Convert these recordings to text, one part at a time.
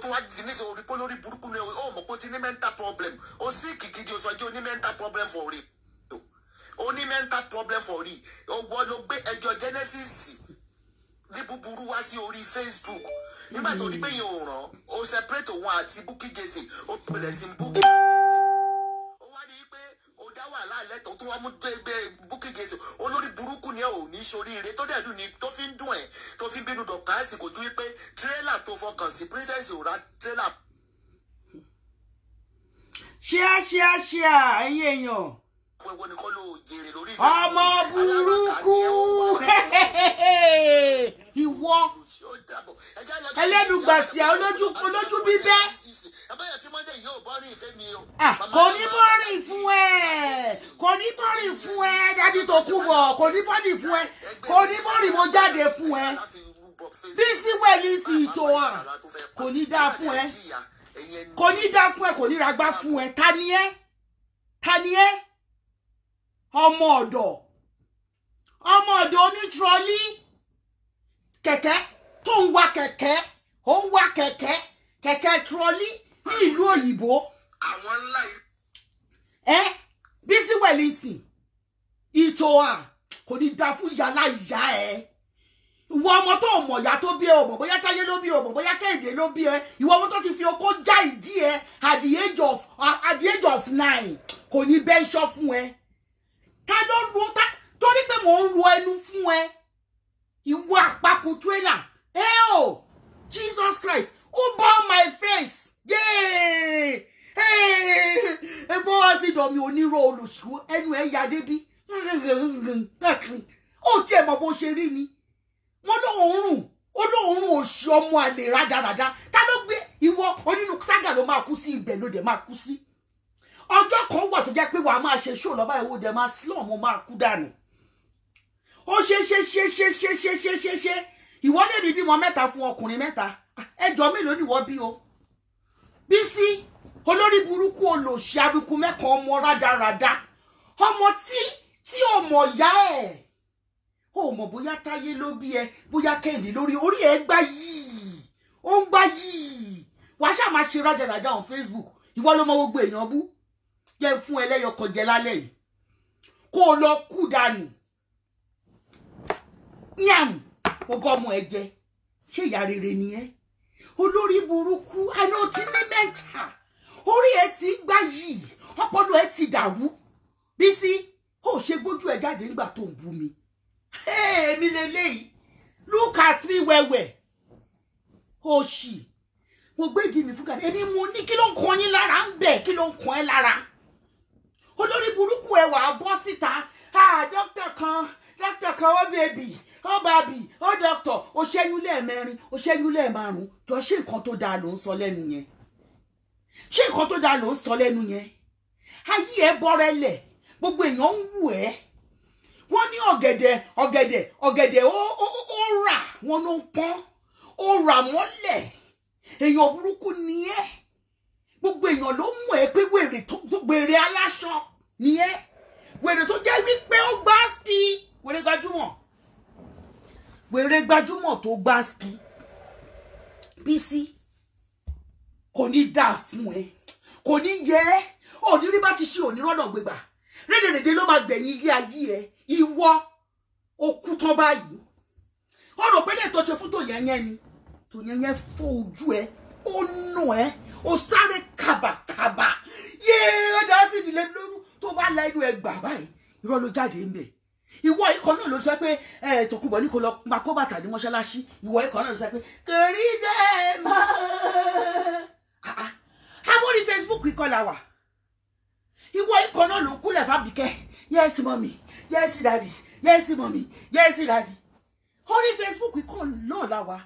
tún wá di níṣẹ́ orí pé lórí burúkú ni ó mọ̀ pé ó ti ní mental problem ó sì kìkìdí ó sọ jẹ́ ó ní mental problem for real ó ní mental problem for real ó wọ́n ló gbé ẹjọ́ Genesis ní búburú wá sí orí Facebook nígbà tó ní pé yẹn ò ràn ó separate òun àti Bukky Jesse ó bẹ̀rẹ̀ sí Bukky Jesse ó wá ní pé ó dá wàhálà lẹ́tọ̀ọ́ tó wá mú gbé Bukky Jesse olórí burúkú ni ò ní ṣoríire tó dẹ̀ dùn ní tó fi ń dùn ẹ̀ tó fi ń bínú dọ̀kásì kò tún wí pé tírélà tó fọkàn sí princess ò ra tírélà. ṣíà ẹ̀yin èèyàn fún ẹwọ nìkan ló jèrè lórí ọmọ burúkú ìwọ ẹlẹ́nugbàsíà olójú bíbẹ́ kò ní bọ́rìn fún ẹ kò ní bọ́rìn fún ẹ dájú tó kú bọ̀ kò ní bọ́rìn fún ẹ kò ní bọ́rìn mo jáde fún ẹ Bísí Wẹ̀lítì ìtò à kò ní dá fún ẹ kò ní dá fún ẹ kò ní ragbá fún ẹ ta ni ẹ ọmọ ọ̀dọ̀ onítírọ́lì kẹ̀kẹ́ tó ń wa kẹ̀kẹ́ ó ń wa kẹ̀kẹ́ tírọ́lì ní ìlú òyìnbó àwọn ńlá Bísí Wẹ̀lítì ìtò à kò ní dá fún yàrá ìyá ẹ ìwọ ọmọ tó mọ̀ ìyá tó bí ẹ ọmọ bóyá Táyé ló bí ọmọ bóyá Kẹ́hìndé ló bí ẹ ìwọ ọmọ tó ti fi okó já ìdí ẹ at the age of 9 kò ní bẹ́ iṣọ́ fún ẹ ta ló ru ta torí pé mò ń ru ẹnu fún ẹ ìwọ àpapọ̀ trailer Jesus Christ who born my face bó wá sí ìdọ̀mí onírò olùsìkú ẹnu ẹ ya débí ó tiẹ̀ mọ̀ bó ṣe rí ni wọ́n olóòórùn òṣì ọmọ àlè rádaràda ta ló gbé ìwọ onínú ságà ló máa kú sí ibẹ̀ ló dẹ̀ máa kú sí ọjọ́ kan wà tó jẹ́ pé wàá máa ṣe ṣó lọ́ba ìwò dẹ̀ máa slum mo máa kú dànù ó ṣe ìwọ lè ní bímọ mẹ́ta fún ọkùnrin mẹ́ta ẹjọ́ mélòó ni wọ́n bí o Bísí olórí burúkú olòṣì abikú mẹ́kan ọmọ rádaràda ọmọ tí ò mọ̀ yá ẹ̀ ó mọ̀ bóyá Táyé ló bí ẹ bóyá Kẹ́hìndé lórí orí ẹ̀ gbá yìí ó ń gbá yìí wàá ṣáà máa ṣe rádaràda on Facebook ìwọ ló mọ gbogbo èèyàn bú jẹ́ fún ẹlẹ́yọ kan jẹ lálẹ́ yìí kó o lọ kú dànù yàm ogún ọmọ ẹ jẹ ṣé ìyá rere ni ẹ olórí burúkú àná tí ní mẹ́ta orí ẹ ti gbá yìí ọpọlọ ẹ ti dàrú Bísí ó ṣe gbójú ẹ jáde nígbà tó ń bú mi èmi lélẹ́yìí look at me wẹ́wẹ́ ó ṣì mo gbé ìdí mi fún gàdé èmi mo ní kí ló ń kan yín lára ń bẹ̀ kí ló ń kan ẹ́ lára olórí burúkú ẹ wà bọ́ síta dókítà kan ó bèbí ó bàbí ó dókítà ó ṣẹ́yún lẹ́ẹ̀mẹrin ó ṣẹ́yún lẹ́ẹ̀márùn jọ ṣé nǹkan tó dáa ló ń sọ lẹ́nu yẹn ṣé nǹkan tó dáa ló ń sọ lẹ́nu yẹn ayé ẹ bọ́rẹ́lẹ̀ gbogbo èèyàn ń wù ẹ́ wọ́n ní ọ̀gẹ̀dẹ̀ ó rà wọ́n ló ń pọ́n ó rà mọ́lẹ̀ èèyàn burúkú ni ẹ́ gbogbo èèyàn ló mọ̀ ẹ́ pé wèrè aláṣọ ni ẹ́ wèrè tó jẹ́ wípé ó gbá ski wèrè gbajúmọ̀ tó gbá ski Bísí kò ní dáa fún ẹ kò ní yẹ ẹ́ òní rí bá ti ṣe òní rọ́nà gbégbà rédèrèdè ló máa gbẹ̀yìn ilé ayé ẹ ìwọ okú tán báyìí ọ̀rọ̀ pé lè tó ṣe fún tòyẹ́yẹ́ ni tòyẹ́yẹ́ fọ́ ojú ẹ ó nù ẹ ó sáré kàbàkàbà yéé ọ̀dà sì ìdílé lóru tó bá la inú ẹ gbà báyìí irọ́ ló jáde ń bẹ̀ ìwọ ikọ̀ náà ló sọ pé Tòkunbọ̀ ní kò lọ máa kó bàtà ní mọ́ṣáláṣí ìwọ ikọ̀ náà ló sọ pé kèrè bẹ́ẹ̀ máa àbórí Facebook ikọ̀ là wà ìwọ ikọ̀ náà ló kúlẹ̀ fábíkẹ́ yes mommy yes daddy yes mommy yes daddy orí Facebook ikọ̀ náà là wà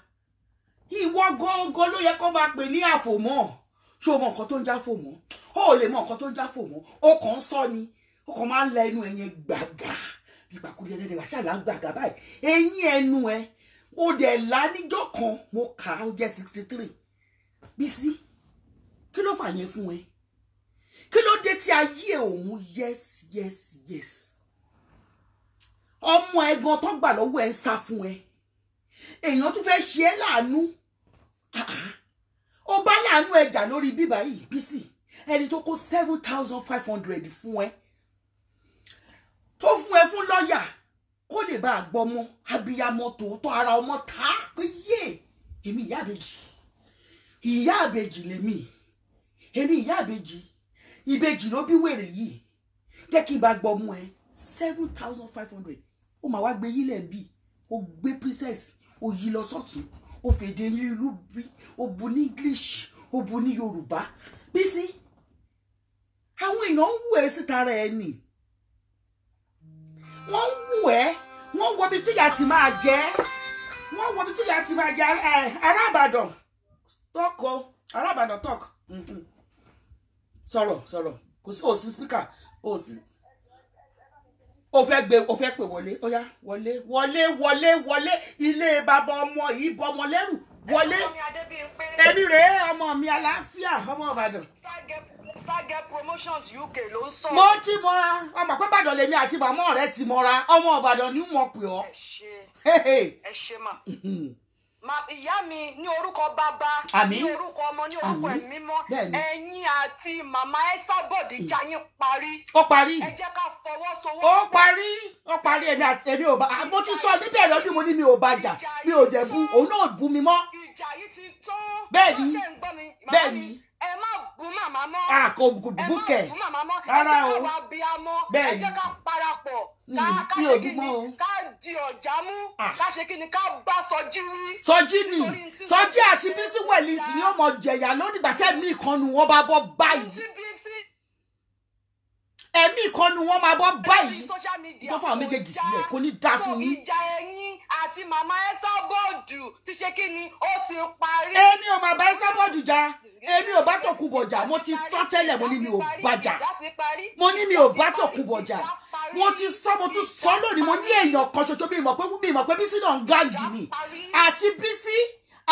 ìwọ gọ́gọ́ ló yẹ kó máa pè ní àfòmọ́ ṣó mọ nǹkan tó ń já fòmọ́ ó lè mọ nǹkan tó ń já fòmọ́ ó kàn ń sọ ni ó kàn máa ń la ẹnu ẹ̀yẹn gbàgà bí ìgbàkúlẹ̀ ẹ̀dẹ̀ wà ṣáà lágbàgà báyìí ẹ̀yìn ẹnu ẹ̀ ó dẹ̀ lá níjọ́ kan mo kà á ó jẹ́ 63 Bísí kí ló fà yẹn fún ẹ kí ló dé tí ayé òun yes ọmọ ẹ̀gan tó gbà lọ́wọ́ ẹ̀ ń sá fún ẹ èèyàn tún fẹ́ ṣe é láàánú ó bá láàánú ẹjà lórí bíbá yìí Bísí ẹni tó kó 7,500 fún ẹ tó fún ẹ fún lọ́ọ̀yà kó lè bá àgbọmọ abiyamọ tòótọ́ ara ọmọ ta pé yé èmi ìyá àbèjì lèmi èmi ìyá àbèjì ìbejì ló bí wèrè yìí jẹ́ kí n bá gbọmọ ẹ 7,500 ó máa wá gbé yílẹ̀ ń bì ó gbé princess ó yí lọ sọ́tún ó fèdè ìlú bí ó bu ní English ó bu ní Yorùbá Bísí àwọn èèyàn ń wù ẹ́ síta rẹ̀ ẹ̀ nì wọ́n ń wù ẹ́ wọ́n wo bí tíyà ti máa jẹ́ wọ́n wo bí tíyà ti máa jẹ́ ará Ìbàdàn tọ́kọ ará Ìbàdàn tọ́kọ sọ̀rọ̀ kò sí òsín speaker òsín ó fẹ́ pè wọlé ó yá wọlé ilé bàbá ọmọ yìí bọ́ ọmọ lẹ́rù wọlé ẹbí rèé ọmọ mi àlàáfíà ọmọ Ìbàdàn. Stargate Promotions UK ló ń sọ. mo ti mọ ọmọ pé Ìbàdàn lèmi àti màmá rẹ ti mọra ọmọ Ìbàdàn ni mo pè ọ́. ẹ ṣe mà ìyá mi ní orúkọ bàbá ní orúkọ ọmọ ní orúkọ ẹ̀mí mọ́ ẹ̀yin àti màmá Esabod ìjà yín parí. ó parí ẹ jẹ́ ká fọwọ́sowọ́pọ̀. ó parí èmi ò bá mo ti sọ níbẹ̀rẹ̀ ọdún mo ní mi ò bá jà mi ò dẹ̀ bu òun náà bu mi mọ́. ìjà yìí ti tán. bẹ́ẹ̀ni ẹ má bú màmá mọ́. kò bú kẹ̀. ẹ má bú màmá mọ́. rárá o ẹ jẹ́ ká wá bí a mọ́. ẹ jẹ́ ká parapọ̀. ká ṣe kí ni ká di ọ̀já mú. ká ṣe kí ni ká bá Sọjí wí. Sọjí àti Bísí Wẹ̀lìntì ni ó mọ jẹ̀yà lónìgbà tẹ́mi ìkànnù wọn bá bọ́ báyìí. ẹ̀mí ìkànnù wọn máa bọ́ báyìí. tó fà méjèèjì sílẹ̀ kò ní dá fún yín. ìjà ẹ̀yin àti màmá Esabod ti ṣe kí ni ó ti parí. èmi ò máa bá Esabod jà èmi ò bá Tòkunbọ̀ jà mo ti sọ tẹ́lẹ̀ mo ní mi ò bá jà mo ní mi ò bá Tòkunbọ̀ jà mo ti sọ mo tún sọ lónìí mo ní èèyàn kan ṣoṣo bí mọ̀ pé Bísí náà ń gáàgì mi àti Bísí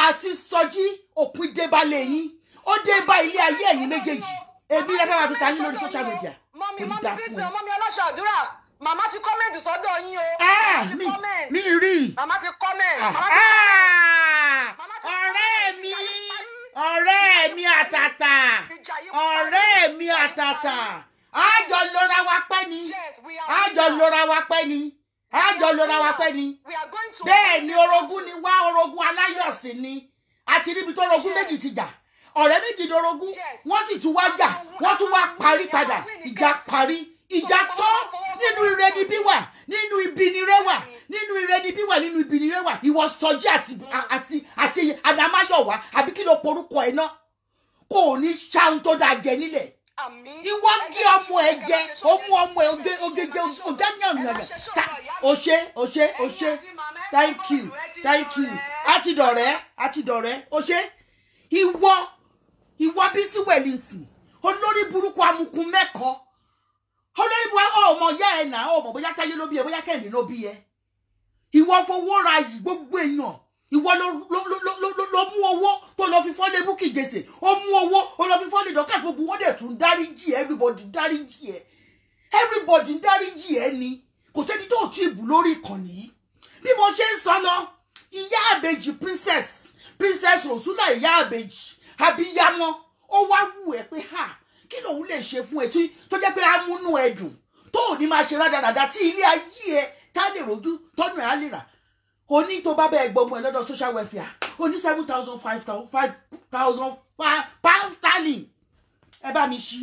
àti Sọjí òpin dé bá lẹ́yìn ó dé bá ilé ayé ẹ̀yin méjèèjì èmi lẹ́fẹ̀ẹ́ máa fi ta yín lórí social media. mọ́mí Bísí mọ́mí ọlọ́ṣọ́ àdúrà màmá ti kọ́mẹ̀ntì sọ́dọ̀ yín o. mi rí. màmá ti kọ́mẹ̀ntì. ọ̀rẹ́ mi àtàtà àjọ lóra wa pẹ́ ni bẹ́ẹ̀ ni orogún ni wá orogún aláyọ̀sí ni àti níbi tó orogún méjì ti jà ọ̀rẹ́ méjì ni orogún wọ́n sì tún wá jà wọ́n tún wá parí padà ìjà parí ìjà tán nínú ire ni bí wà nínú ibi ni rẹ wà nínú ire ni bí wà nínú ibi ni rẹ wà ìwọ Sọjí àti Adamáyọ̀wá àbí kí ló porúkọ ẹ náà kò ní ṣàun tó dáa jẹ nílẹ̀ ìwọ gé ọmọ ẹ jẹ ó mú ọmọ ẹ oge yànnàyàn o ṣe thank you àti dọ̀rẹ́ o ṣe ìwọ Bísí Wẹ̀lìntì olórí burúkú amukun mẹ́kọ̀ọ́ olórí burúkú ọmọ yá ẹ̀ náà ọmọ bóyá Táyé ló bí ẹ bóyá Kẹ́hìndé ló bí ẹ ìwọ fowó ra yìí gbogbo èèyàn ìwọ ló mú owó tó lọ fi fọ́lé Bukky Jesse ó mú owó ó lọ fi fọ́lé Dorcas gbogbo wọ́n dẹ̀ tún dáríjì everybody dáríjì ẹ ni kò sẹ́ni tó tí ì bù lórí ìkànnì yìí bí mo ṣe ń sọ lọ ìyá àbèjì princess Rosula ìyá àbèjì abiyamọ ó wá wù ẹ́ pé kí lòun lè ṣe fún ẹ tí tó jẹ́ pé amúnú ẹ dùn tó ò ní máa ṣe rádaràda tí ilé ayé ẹ ká lè rojú tọ́nù ẹ̀ á lè rà ó ní tó bá bẹ́ẹ̀ gbọ́mọ ẹ lọ́dọ̀ social welfare ó ní 7,000 5,000 pound sterling ẹ bá mi ṣí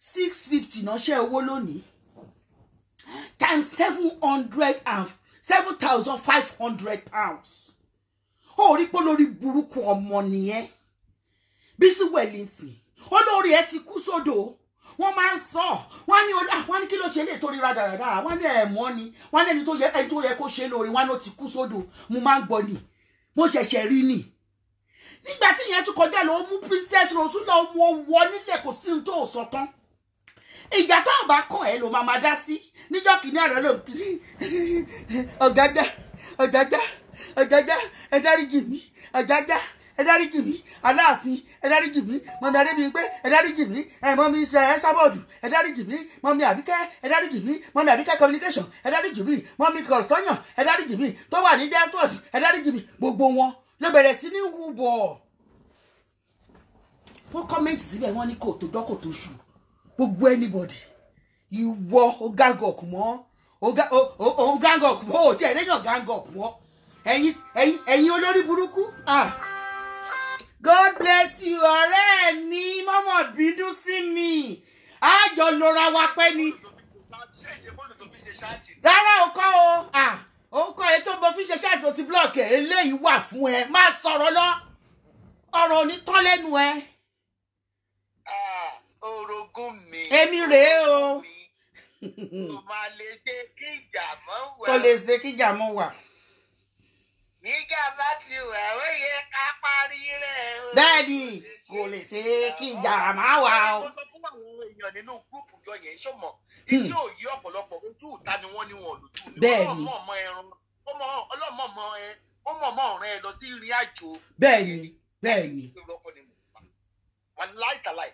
650 náà ṣe owó lónìí times 7,500 pounds ó rí pé lórí burúkú ọmọ nìyẹn Bísí Wẹ̀lìntì olórí ẹ ti kú sódò wọ́n máa ń sọ wọ́n ní kí ló ṣe lè torí rádaràdà wọ́n ní ẹ̀mọ́ ni wọ́n ní ẹni tó yẹ kó ṣe lórí wọ́n ló ti kú sódò mo máa ń gbọ́ ni mo ṣẹ̀ṣẹ̀ rí ni nígbà tí ìyẹn tún kọjá lọ mú princess Rosula wọ nílẹ̀ kò sí tó sọ tán ìjà tó bá kàn ẹ́ ló máa dá sí níjọ́ kìíní àrẹ ló kiri ọ̀gájá ẹ dáríjì mí ọ̀gájá ẹ dáríjì mí Aláàfin ẹ dáríjì mí mọ̀mí Adébíyìnpé ẹ dáríjì mí mọ̀mí Esabod ẹ dáríjì mí mọ̀mí Àbíkẹ́ ẹ dáríjì mí mọ̀mí Àbíkẹ́ communication ẹ dáríjì mí mọ̀mí kọ̀rọ̀sọ́yàn ẹ dáríjì mí tó wà ní depot ẹ dáríjì mí gbogbo wọn ló bẹ̀rẹ̀ sí ní wúbọ̀ wọ́n comment síbẹ̀ wọ́n ní kò tó dọ́kò tó ṣù gbogbo anybody ìwọ ó gang up mọ́ ó gang up mọ́ ó tiẹ̀ lẹ́yìn gang up mọ́ ẹ̀yin olórí burúkú God bless you ọ̀rẹ́ mi mọ́mọ́ bínú sí mi àjọ lora wa pẹ́ ni rárá o kọ́ o ó kọ́ ẹ tó bọ́ fi ṣe ṣáàtì tó ti blọ́ọ̀kì ẹ̀ eléyìí wà fún ẹ má sọ̀rọ̀ lọ ọ̀rọ̀ ní tán lẹ́nu ẹ. Orogún mi. Èmi rèé o. Kò máa lè ṣe kí ìjà mọ́ wà. Kò lè ṣe kí ìjà mọ́ wà. Nígbà bá ti wà ó yẹ ká parí rẹ̀ o. Bẹ́ẹ̀ni kò lè ṣe kí ìjà máa wà o. Mo sọ fún àwọn èèyàn nínú gúrùpù jọ yẹn ṣọmọ ìtí ò yí ọ̀pọ̀lọpọ̀ ojú ìta ni wọ́n ní wọn ò lójú ní ọlọ́mọ ọmọ ẹran ọlọ́mọ ọmọ ọ̀rẹ́ ẹ lọ sí ìrìn àjò. Bẹ́ẹ̀ni. Láìtàláì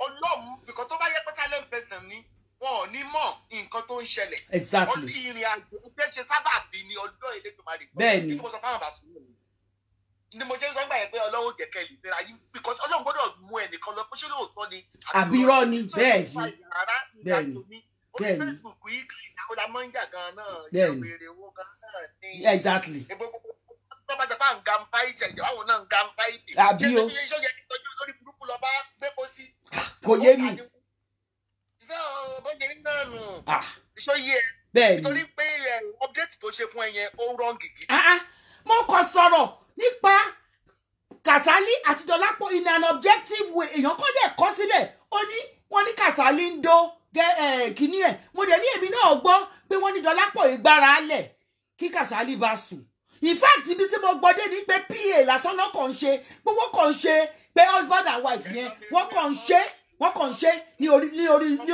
ọlọ́mù bìkan tó bá yẹ pé talent person ni wọn ò ní mọ̀ nǹkan tó ń ṣẹlẹ̀. Exactly. Ìrìn àjò ṣe ṣe sábà bí ní ọjọ́ ilé tó máa lè gbọ́. Bẹ́ẹ̀ni. Ní mo sọ fáwọn àbàṣù mi ni mo ṣe ń sọ gbà yẹn pé ọlọ́run jẹ̀kẹ́ lè fẹ́ra yín because ọlọ́run gbọ́dọ̀ mú ẹnìkan lọ pé ṣé lóòótọ́ ni. Àbírọ́ ni bẹ́ẹ̀ni. Facebook yìí kí ìyàwó la máa ń jà gan-an náà ìjàmbére owó gan-an náà ní. Exactly. Tó bá sọ pé à ń gan fáìtì ẹ̀jẹ̀ báwọn náà ń gan fáìtì. Àbí o. Ṣé ṣé yẹ kí tọ́jú olórí burúkú lọ bá gbé kó sí. Kò yé mi. Ṣé bọ́jẹ̀ ní náà nù? Ṣé yẹ? Bẹ́ẹ̀ni. Nítorí pé update tó ṣe fún ẹ yẹn ó rán gidi. Mo kàn sọ̀rọ̀ nípa Kasali àti Dọlápọ̀ in an objective way. Èèyàn kọ́ dẹ̀ kọ́ síbẹ̀. Wọ́n ní Kasali ń do kìíní ẹ̀. Mo dẹ̀ ní èmi náà gbọ́ pé wọ́n ní Dọlápọ̀ ìgbára lẹ̀ kí Kasali bá sùn. In fact ibi tí mo gbọ́dé ní pé PA lásán náà kàn ń ṣe pé wọ́n kàn ń ṣe pé husband and wife yẹn wọ́n kàn ń ṣe ní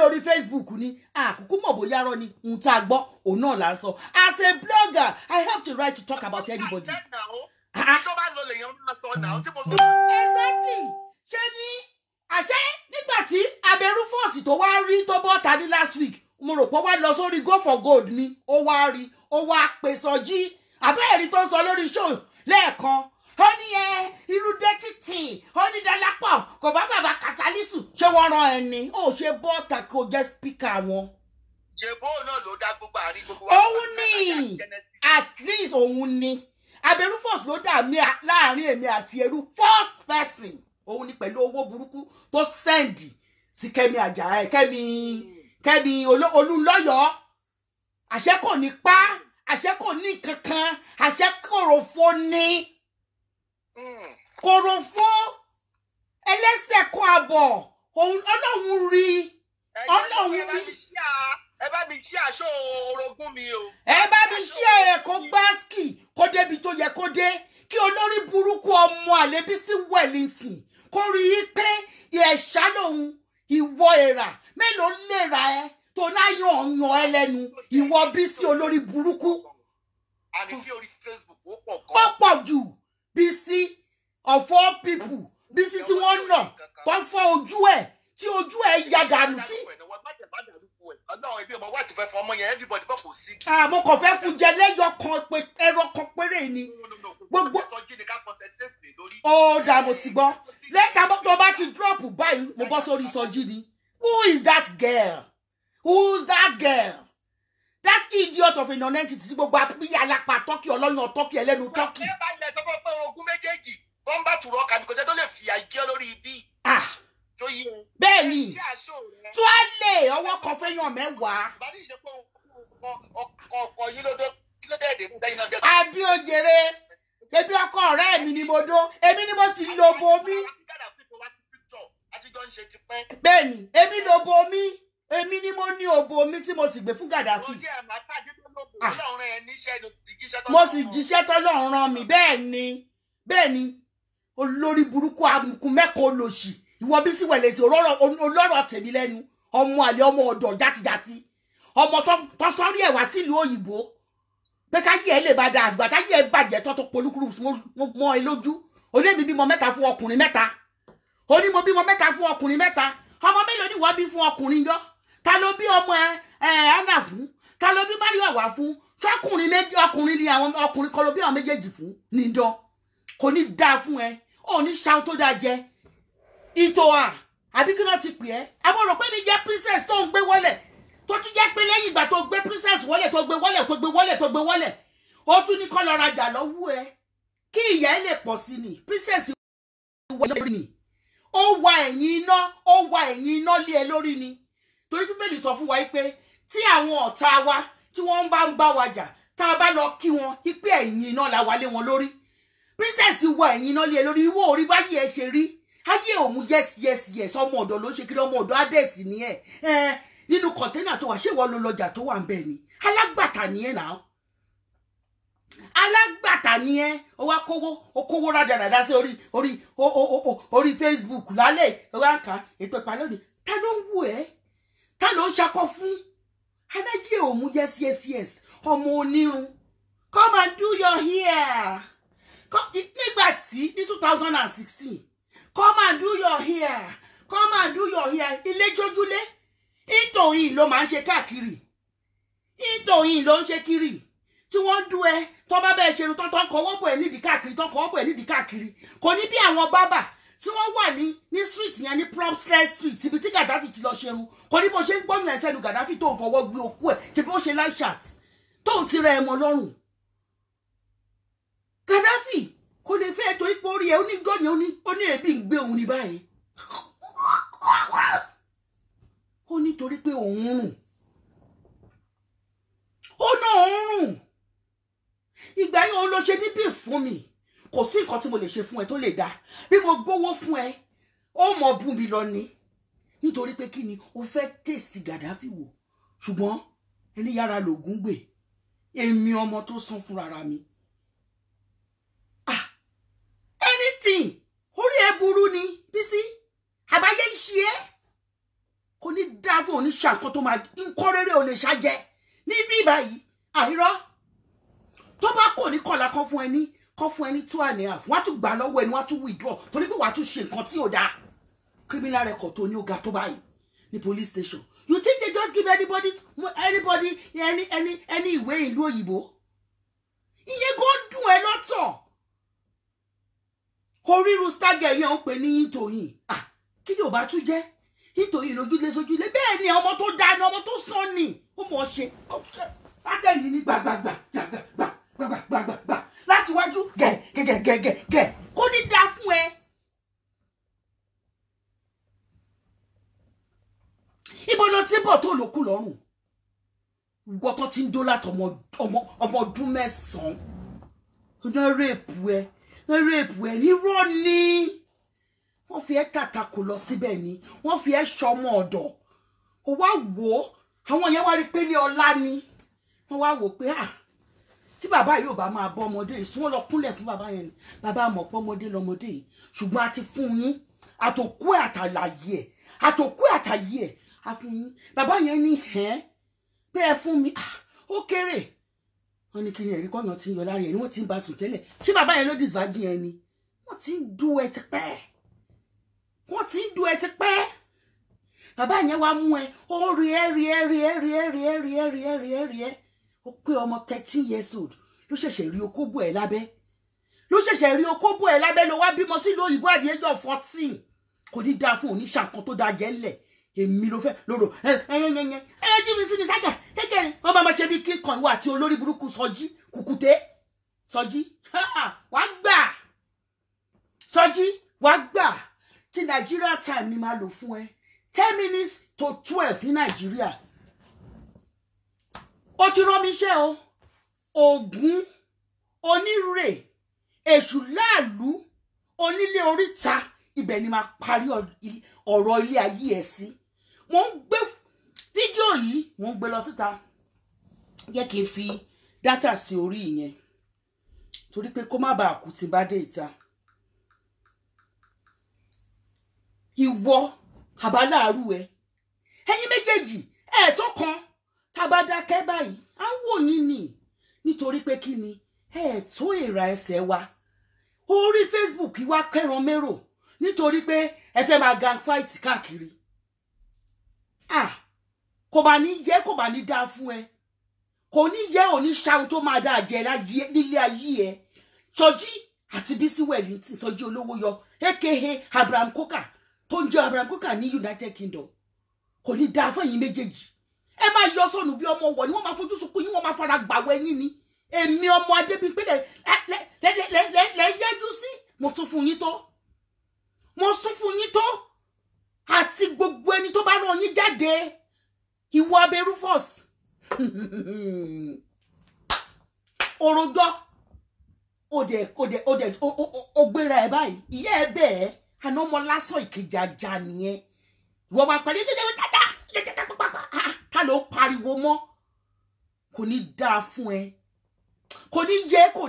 orí Facebook ni àkókò mọ̀ bóyá rọ ni ohun tá a gbọ́ òun náà là ń sọ. As a blogger I have the right to talk about anybody. Tó bá lọ lèèyàn máa sọ náà tí mo sọ. Exactly. Ṣé ní àṣẹ nígbà tí Abẹ́rú Fọ́ọ̀sì tó wá rí tó bọ́ ta ní last week mo rò pé wá lọ sórí Go for Gold ni ó wá rí ó wá pè Sọjí àbẹ́ẹ̀rí tó sọ lórí show lẹ́ẹ̀kan ó ní irú dẹ́títì ó ní Dọlápọ̀ kò bá bàbá Kasali sùn ṣé wọ́n rán ẹni ó ṣe bọ́ọ̀tà kó jẹ́ spíkà wọn. Ṣèbó náà ló dá gbogbo àárín gbogbo wa. Òun ni at least òun ni Abẹ́rú Fọ́ọ̀sì ló dà mí láàrin èmi àti ẹrú first person òun ni pẹ̀lú owó burúkú tó sẹ́ndì sí Kẹ́mi Àjàyí Kẹ́mi Olúlọ́yọ̀ àṣẹ kò ní pa àṣẹ kò ní kankan àṣẹ kòròfo ní kòròfo ẹlẹ́sẹ̀ kó àbọ̀ ọlọ́run rí ọlọ́run rí. Ẹ bá mi ṣí aṣọ orogún mi o. Ẹ bá mi ṣí ẹ̀kọ́ gbáàsì kó débi tó yẹ kó dé kí olórí burúkú ọmọ àlébísí Wellington kó rí i pé ẹ̀ṣá lòun ìwọ èèrà mélòó lè ra ẹ tó náà yàn ẹ lẹ́nu ìwọ Bísí olórí burúkú. Àní sí orí Facebook ó pọ̀ gan. Ó pọ̀ jù Bísí of all people Bísí tí wọ́n nà tó fọ́ ojú ẹ̀ tí ojú ẹ̀ ya dànù tí. Mo kàn fẹ́ fún jẹ lẹ́yọ kan pé ẹ̀rọ kan péré ni gbogbo. Ó dà mo ti gbọ́ lẹ́ka tó bá ti drop báyìí mo bọ́ sórí Sọjí ni. Who is that girl? Who's that girl? That idiot of a non-entity tí gbogbo apíyà alápá tọ́kì ọlọ́yàn tọ́kì ẹlẹ́nu tọ́kì. Ẹ bá lẹ sọ́kọ́ pé ogún méjèèjì wọ́n bá tùrọ̀ kàdùkọ̀jẹ́ tó lè fìyà jẹ lórí ibi. Bẹ́ẹ̀ni tó á lè ọwọ́ kan fẹ́yàn mẹ́wàá. Àbí òjèrè ebi ọkọ ọ̀rẹ́ mi ni mo dó èmi ni mo sì lo bomi. Bẹ́ẹ̀ni èmi lo bomi èmi ni mo ní òbò mi tí mo sì gbé fún Gàdáfì. Mo sì jíṣẹ́ tọ́lọ́run rán mi bẹ́ẹ̀ni olórí burúkú àbùkù mẹ́kọ̀ọ́ lòṣì ìwọ Bísí Wẹ̀lẹ̀sì olóró tèmi lẹ́nu ọmọ àlè ọmọ ọ̀dọ̀ játijàti ọmọ tó sọ́rí ẹ̀ wá sílùú òyìnbó pé káyé ẹ̀ lè bá da àgbà táyé ẹ̀ bàjẹ́ tó polúkúrú mọ́ ẹ lójú olé mi bímọ mẹ́ta fún ọkùnrin mẹ́ta oní mo bímọ mẹ́ta fún ọkùnrin mẹ́ta ọmọ mélòó ni wọ́n bí fún ọkùnrin yọ ta ló bí ọmọ Anna fún ta ló bí Mario wá fún ṣọkùnrin méjì ọkùnrin ni àwọn ọkùnrin kan ló bí àwọn méjèèjì fún nìdán kò ní dáa fún ẹ ò ní ṣàwọn tó dáa jẹ Itoa àbí kí ló ti pè é àbọ̀ rò pé mi jẹ́ princess tó ń gbé wọlé tó tún jẹ́ pé lẹ́yìn ìgbà tó gbé princess wọlé tó gbé wọlé ó tún ní kó lọ rajà lọ́wọ́ ẹ kí ìyá ẹ lè pọ̀ sí ni princess wọlé ni ó wa ẹ̀yìn iná lé ẹ lórí ni torí Bíbélì sọ fún wa pé tí àwọn ọ̀tá wa tí wọ́n bá ń bá wa jà tá a bá lọ kí wọn pé ẹ̀yìn iná la wà lé wọn lórí princess wa ẹ̀yìn iná lé ẹ lórí ìwọ orí báyìí ẹ ṣe rí ayé òun yes ọmọ ọ̀dọ̀ ló ṣe kiri ọmọ ọ̀dọ̀ adẹ́sì ni ẹ nínú kọ̀ńténà tó wà ṣé ìwọ ló lọjà tó wà ń bẹ̀ ni alágbàtà ni ẹ náà alágbàtà ni ẹ ó wá kówó rádaràdá sí orí Facebook lálẹ́ ó wá ń kà ètò ìpàlódì ta ló ń wù ẹ́ ta ló ń ṣakọ fún aláyé òun yes ọmọ onírun come and do your hair nígbà tí ní 2016 come and do your hair ilé jójúlé ìtòyìn ló máa ń ṣe káàkiri ìtòyìn ló ń ṣe kiri tí wọ́n ń dú ẹ tó bá bẹ́ẹ̀ ṣerun tó ń kọwọ́ bọ̀ ẹ̀ nídìí káàkiri kò ní bí àwọn bábà tí wọ́n wà ní street yẹn ní Plumstead street ibi tí Gaddafi ti lọ ṣerun kò ní bó ṣe ń gbọ́yàn ẹsẹ̀ nu Gaddafi tó ń fọwọ́ gbé okú ẹ̀ tẹ̀bí ó ṣe live chat tó ń tira ẹmọ lọ́rùn Gaddafi kò lè fẹ́ torí pé orí ẹ̀ onígbọ́nyẹ̀ ó ní ebi ń gbé òun ní báyìí ó nítorí pé òun rùn ó náà rùn ìgbà yìí òun ló ṣe níbí fún mi kò sí nǹkan tí mo lè ṣe fún ẹ tó lè dá bí mo gbówó fún ẹ ó mọ bú mi lọ ni nítorí pé kí ni o fẹ́ tèsì Gaddafi wò ṣùgbọ́n ẹni yára lògùn gbè èmi ọmọ tó san fúnra mi anything orí ẹ burú ni Bísí àbáyé ń ṣe é kò ní dáàbò oníṣàǹkan tó máa nǹkan rere ò lè ṣàjẹ níbí báyìí àìrọ́ tó bá kò ní kọlà kan fún ẹni 2.5 wọ́n á tún gbà lọ́wọ́ ẹni wọ́n á tún withdraw torí pé wàá tún ṣe nǹkan tí ò dáa criminal record tó ní ó ga tó báyìí ní police station you think they just give anybody any ìwé ìlú òyìnbó ìyẹn kò dùn ẹ lọ́tọ̀ oríru stagger yẹn ń pè ní ìtòyìn kí ni ò bá tún jẹ́ ìtòyìn lójúlé sójúlé bẹ́ẹ̀ ni ọmọ tó dáa ni ọmọ tó sàn ni ó mọ̀ ṣe látẹ̀yìn ní gbàgbàgbà láti wájú gẹ̀ kó ní dá fún ẹ. ibo ló ti bọ̀ tó lòkù lọ́rùn ìwọ tó ti ń dó láti ọmọ ọdún 9 ọ̀nà rèépù ẹ nírọ́ ni wọ́n fi ẹ́ tàtàkù lọ síbẹ̀ ni wọ́n fi ẹ́ ṣọmọ ọ̀dọ̀ ó wá wò ó àwọn yẹn wá rí pé ilé ọlá ni wọ́n wá wò pé tí bàbá yóò bá máa bọ́ ọmọdé yìí sún wọ́n lọ kúnlẹ̀ fún bàbá yẹn ni bàbá mọ̀ pé ọmọdé lọmọdé yìí ṣùgbọ́n a ti fún yín àtòkú àtàlàyé ẹ̀ a fún yín bàbá yẹn ní pé ẹ fún mi ó kéré wọ́n ní kí ni ẹ̀rí kọ́yàn tí ń yọ lára ẹ̀ ni wọ́n ti ń bá sùn tẹ́lẹ̀ ṣé bàbá yẹn ló dìsvájì ẹ ni wọ́n ti ń du ẹ tipẹ́ bàbá yẹn wá mú ẹ ó rí ẹ ó pé ọmọ 13 years old ló ṣẹ̀ṣẹ̀ rí okóbó ẹ̀ lábẹ́ ló wá bímọ sí lóyìnbó at the age of 14 kò ní dáa fún oníṣàǹkan tó dáa jẹ́ ńlẹ̀ èmi ló fẹ́ lóró jí mi sí ní sájà kékeré wọ́n máa ṣe bí kíkan ìwà àti olórí burúkú Sọjí kùkùté Sọjí wàá gbà tí Nigeria time ni máa lò fún ẹ 10 minutes to 12 ní Nàìjíríà ó ti rán mi iṣẹ́ o Ògún onírè èṣù láàlú onílé oríta ibẹ̀ ni máa parí ọ̀rọ̀ ilé ayé ẹ̀ sí mo ń gbé fídíò yìí mo ń gbé lọ síta jẹ́ kí n fi dátà sí orí ìyẹn torí pé kó má bàa kú tí bá dé ìta ìwọ àbáláàrú ẹ̀yin méjèèjì tó kan tábà dákẹ́ báyìí à ń wò yín ni nítorí pé kí ni tó ìrà ẹsẹ̀ wa orí Facebook wa kẹran mérò nítorí pé ẹ fẹ́ máa gang fight káàkiri kò bá ní jẹ́ kò bá ní dá fún ẹ kò ní jẹ́ òní ṣàwọn tó máa dáa jẹ nílé ayé ẹ Sọjí àti Bísí Wellington Sọjí olówó yọ aka Abraham Coker tó ń jẹ́ Abraham Coker ní United Kingdom kò ní dáa fún ẹ̀yin méjèèjì ẹ máa yọ sọnù bí ọmọ wọ̀ ni wọ́n máa fojú sunkún yín wọ́n máa fara gbàwọ̀ ẹ̀yin ni èmi ọmọ Adébímpé lẹ yẹjú sí mo tún fún yín tó àti gbogbo ẹni tó bá rán yín jáde ìwọ abẹ Rufus orojọ ó gbéra ẹ báyìí ìyá ẹ bẹ́ẹ̀ àná ọmọ lásán ìkejì ajá nìyẹn ìwọ máa parí ta ló pariwo mọ́ kò ní dáa fún ẹ kò